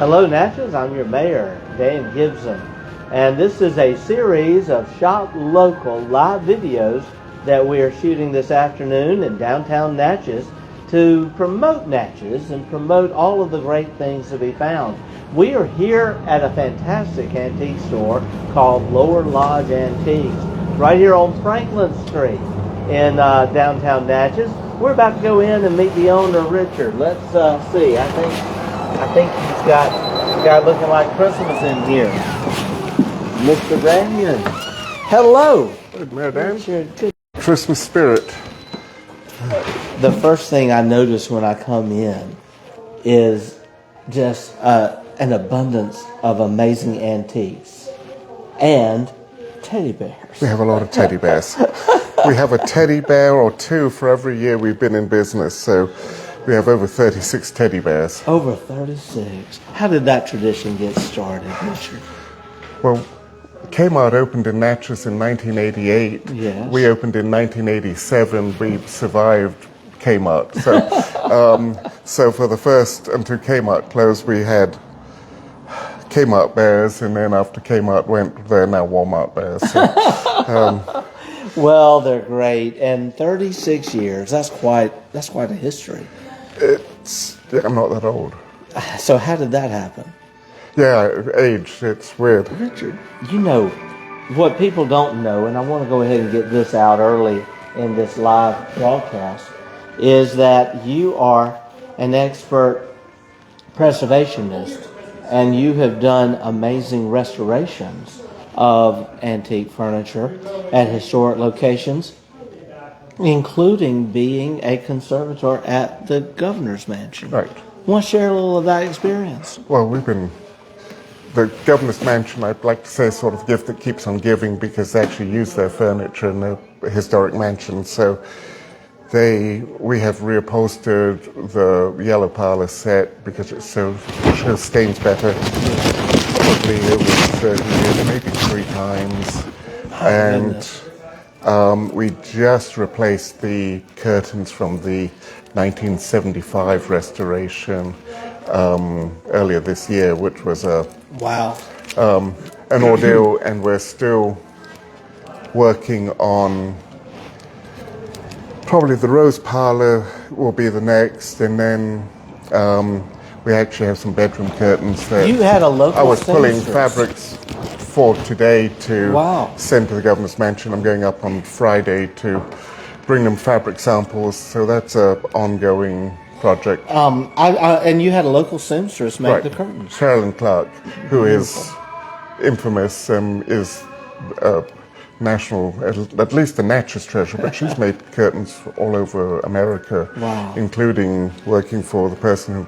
Hello, Natchez. I'm your mayor, Dan Gibson, and this is a series of Shop Local live videos that we are shooting this afternoon in downtown Natchez to promote Natchez and promote all of the great things to be found. We are here at a fantastic antique store called Lower Lodge Antiques, right here on Franklin Street in downtown Natchez. We're about to go in and meet the owner, Richard. Let's see. I think he's got a guy looking like Christmas in here. Mr. Ranyan. Hello. Good, Mayor Dan. Richard, good. Christmas spirit. The first thing I notice when I come in is just an abundance of amazing antiques and teddy bears. We have a lot of teddy bears. We have a teddy bear or two for every year we've been in business, so we have over 36 teddy bears. Over 36. How did that tradition get started, Richard? Well, Kmart opened in Natchez in 1988. Yes. We opened in 1987. We survived Kmart. So for the first, until Kmart closed, we had Kmart bears, and then after Kmart went, they're now Walmart bears. So, well, they're great, and 36 years, that's quite a history. I'm not that old. So how did that happen? Yeah, age, it's weird. Richard, you know, what people don't know, and I want to go ahead and get this out early in this live broadcast, is that you are an expert preservationist, and you have done amazing restorations of antique furniture at historic locations, including being a conservator at the governor's mansion. Right. Want to share a little of that experience? Well, the governor's mansion, I'd like to say, is sort of the gift that keeps on giving, because they actually use their furniture in a historic mansion. So we have reupholstered the yellow parlor set because it shows stains better. Probably over 30 years, maybe 3 times. And we just replaced the curtains from the 1975 restoration earlier this year, which was an ordeal, and we're still working on probably the rose parlor will be the next, and then we actually have some bedroom curtains that you had a local I was pulling seamstress. fabrics for today to send to the governor's mansion. I'm going up on Friday to bring them fabric samples, so that's an ongoing project. And you had a local seamstress make the curtains. Carolyn Clark, who is infamous, is national, at least the Natchez treasure, but she's made curtains all over America, including working for the person who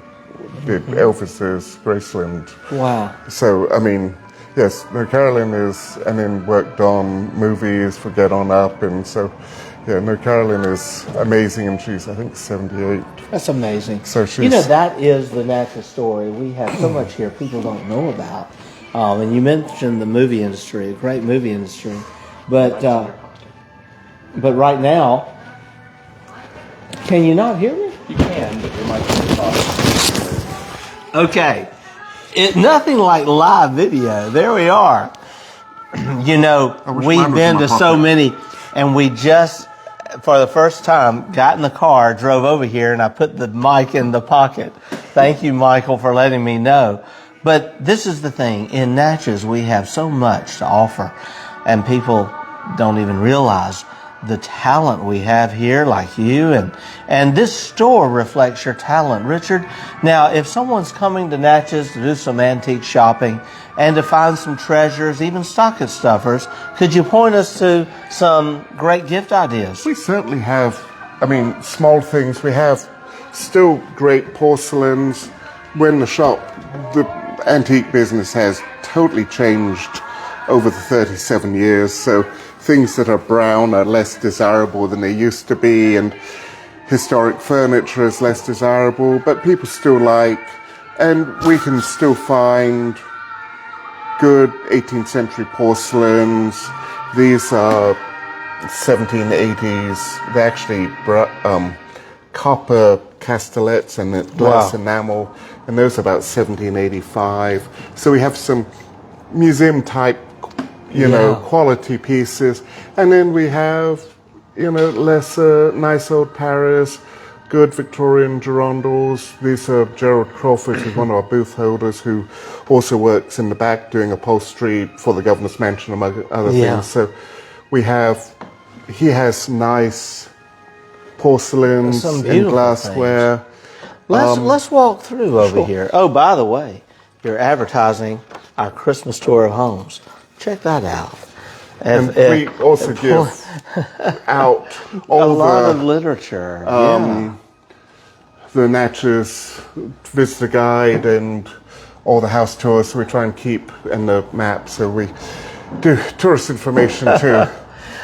did Elvis's Graceland. Wow. So, I mean, yes, no, Carolyn is, and then worked on movies for Get On Up, and so, yeah, no, Carolyn is amazing, and she's, I think, 78. That's amazing. So she's, you know, that is the Natchez story. We have so much here people don't know about. And you mentioned the movie industry, a great movie industry. But right now, can you not hear me? You can, but your microphone's off. Okay. Nothing like live video. There we are. You know, we've been to so many, and we just, for the first time, got in the car, drove over here, and I put the mic in the pocket. Thank you, Michael, for letting me know. But this is the thing. In Natchez, we have so much to offer, and people don't even realize the talent we have here, like you, and this store reflects your talent, Richard. Now, if someone's coming to Natchez to do some antique shopping and to find some treasures, even stocking stuffers, could you point us to some great gift ideas? we certainly have, I mean, small things. We have still great porcelains. When the shop, the antique business has totally changed over the 37 years, so things that are brown are less desirable than they used to be, and historic furniture is less desirable, but people still like, and we can still find good 18th century porcelains. These are 1780s. They're actually copper castellets and glass enamel. and those are about 1785. So we have some museum type, you know, quality pieces. And then we have, you know, lesser, nice old Paris, good Victorian girandoles. These are Gerald Crawford, who's one of our booth holders, who also works in the back doing upholstery for the Governor's Mansion, among other things. So we have, he has nice porcelains and glassware. Let's walk through over here. Oh, by the way, you're advertising our Christmas tour of homes. Check that out. And we also give out all a lot of literature. The Natchez visitor guide and all the house tours. So we try and keep in the map. So we do tourist information too.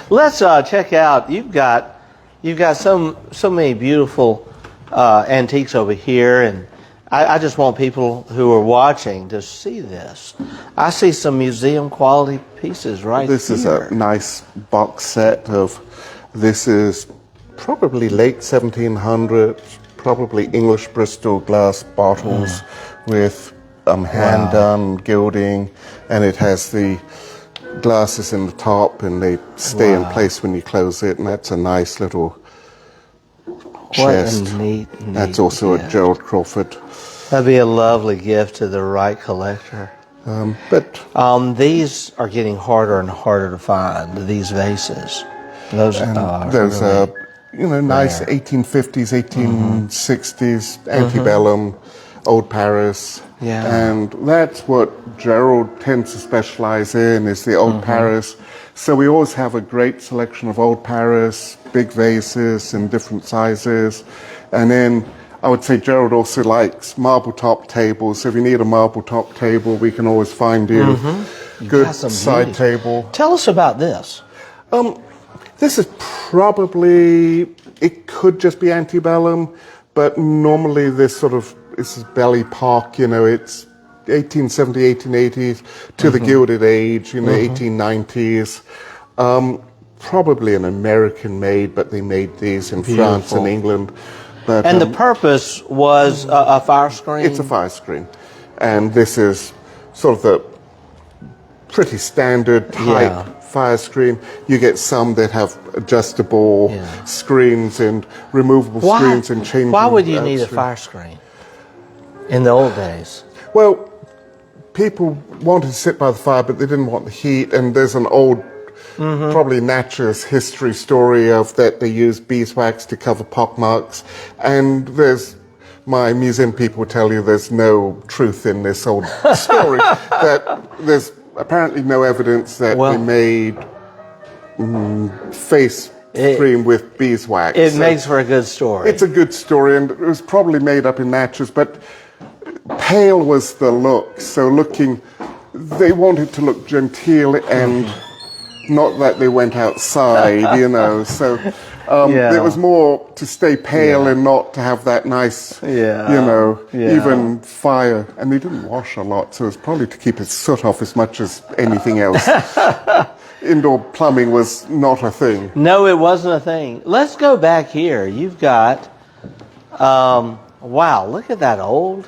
Let's check out. You've got so many beautiful antiques over here, and I just want people who are watching to see this. I see some museum quality pieces right here. This is a nice box set of, this is probably late 1700s, probably English Bristol glass bottles with hand-done gilding, and it has the glasses in the top, and they stay in place when you close it, and that's a nice little chest. What a neat that's also gift. a Gerald Crawford. That'd be a lovely gift to the right collector. These are getting harder and harder to find, these vases. Those are you know, nice 1850s, 1860s, antebellum, old Paris. And that's what Gerald tends to specialize in, is the old Paris. So we always have a great selection of old Paris, big vases in different sizes. And then I would say Gerald also likes marble top tables. So if you need a marble top table, we can always find you good side table. Tell us about this. This is probably, it could just be antebellum, but normally this is belly park, you know, it's 1870s, 1880s to the Gilded Age, you know, 1890s. Probably an American made, but they made these in France and England. But, and the purpose was a fire screen? It's a fire screen. And this is sort of the pretty standard type fire screen. You get some that have adjustable screens and removable screens and changing. Why would you need a fire screen in the old days? Well, people wanted to sit by the fire, but they didn't want the heat. And there's an old, probably Natchez history story of that they used beeswax to cover pockmarks. And there's, my museum people tell you there's no truth in this old story. That there's apparently no evidence that they made face cream with beeswax. It makes for a good story. It's a good story, and it was probably made up in Natchez, but pale was the look. So they wanted to look genteel and not that they went outside, you know. So it was more to stay pale and not to have that nice, you know, even fire. And they didn't wash a lot, so it was probably to keep its soot off as much as anything else. Indoor plumbing was not a thing. No, it wasn't a thing. Let's go back here. You've got, wow, look at that old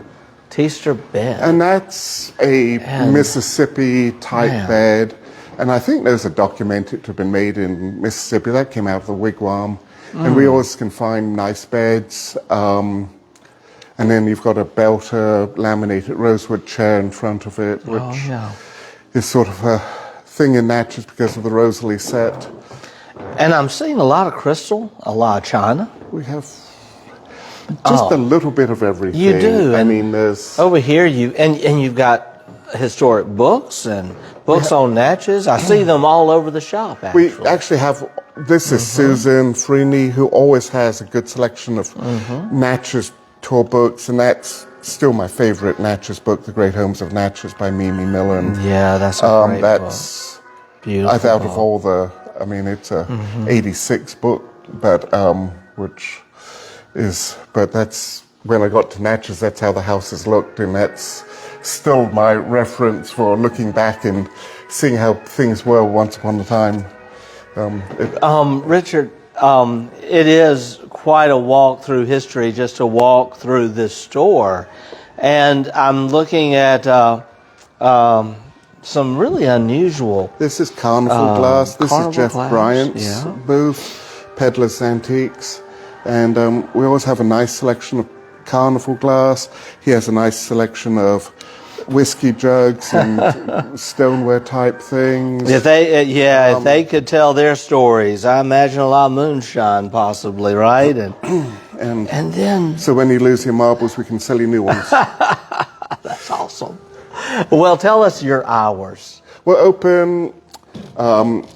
Teaster bed. And that's a Mississippi type bed. And I think there's a documentary to have been made in Mississippi. That came out of the wigwam. And we always can find nice beds. And then you've got a Belter laminated rosewood chair in front of it, which is sort of a thing in Natchez because of the Rosalie set. And I'm seeing a lot of crystal, a lot of china. We have just a little bit of everything. You do. I mean, there's... Over here, you've got historic books and books on Natchez. I see them all over the shop, actually. We actually have, this is Susan Freeney, who always has a good selection of Natchez tour books, and that's still my favorite Natchez book, The Great Homes of Natchez by Mimi Millen. Yeah, that's a great book. Beautiful. Out of all the, I mean, it's a 86 book, but but that's, when I got to Natchez, that's how the houses looked, and that's still my reference for looking back and seeing how things were once upon a time. Richard, it is quite a walk through history just to walk through this store. And I'm looking at some really unusual. This is Carnival Glass. This Carnival is Jeff Glass, Bryant's yeah. booth, Peddler's Antiques. And we always have a nice selection of Carnival Glass. He has a nice selection of whiskey jugs and stoneware type things. If they, if they could tell their stories, I imagine a lot of moonshine, possibly, right? And then, so when you lose your marbles, we can sell you new ones. that's awesome. Well, tell us your hours. We're open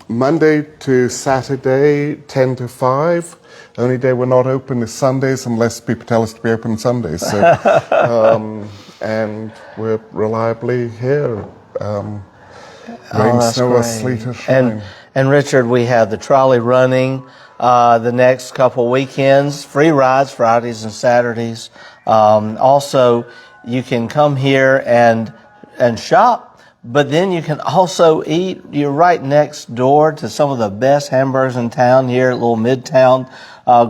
Monday to Saturday, 10 to 5. The only day we're not open is Sundays, unless people tell us to be open Sundays. So, and we're reliably here. Rain, snow, or sleet, or shine. And Richard, we have the trolley running the next couple weekends, free rides Fridays and Saturdays. Also, you can come here and shop, but then you can also eat. You're right next door to some of the best hamburgers in town here at Little Midtown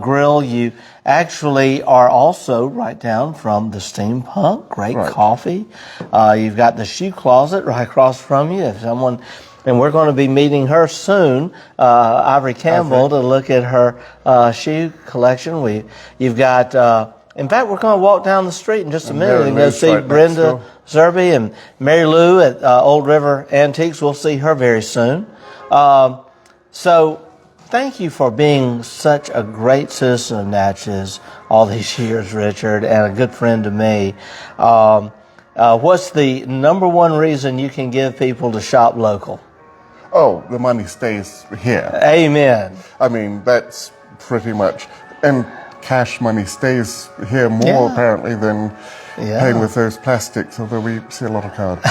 Grill. You actually are also right down from the Steampunk, great coffee. You've got the Shoe Closet right across from you. If someone, and we're going to be meeting her soon, Ivory Campbell, to look at her shoe collection. You've got. In fact, we're going to walk down the street in just a minute and go see Brenda Zerby and Mary Lou at Old River Antiques. We'll see her very soon. So thank you for being such a great citizen of Natchez all these years, Richard, and a good friend to me. What's the number one reason you can give people to shop local? Oh, the money stays here. Amen. I mean, that's pretty much... And cash money stays here more apparently than paying with those plastics, although we see a lot of cards.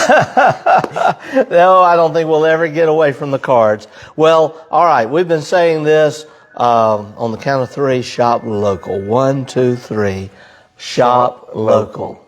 No, I don't think we'll ever get away from the cards. Well, all right, we've been saying this on the count of three, shop local. 1, 2, 3, shop local.